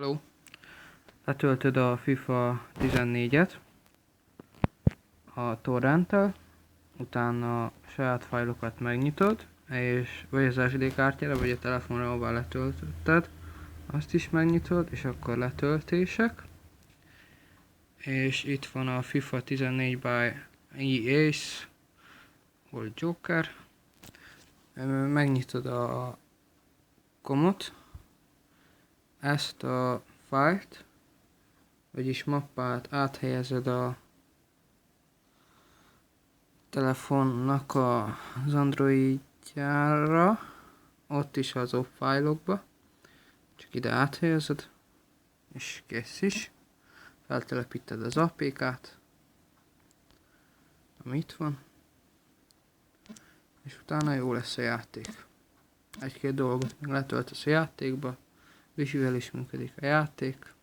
Hello. Letöltöd a FIFA 14-et a torrenttel, utána a saját fájlokat megnyitod, és vagy az SD kártyára, vagy a telefonra, ahová letöltötted, azt is megnyitod, és akkor letöltések. És itt van a FIFA 14 by EA World Joker. Megnyitod a komot, ezt a fájlt, vagyis mappát áthelyezed a telefonnak az Androidjára, ott is az OP fájlokba, csak ide áthelyezed, és kész is. Feltelepíted az APK-t, ami itt van, és utána jó lesz a játék. Egy-két dolgot még letöltesz a játékba, Wi-Fi-vel is működik a játék.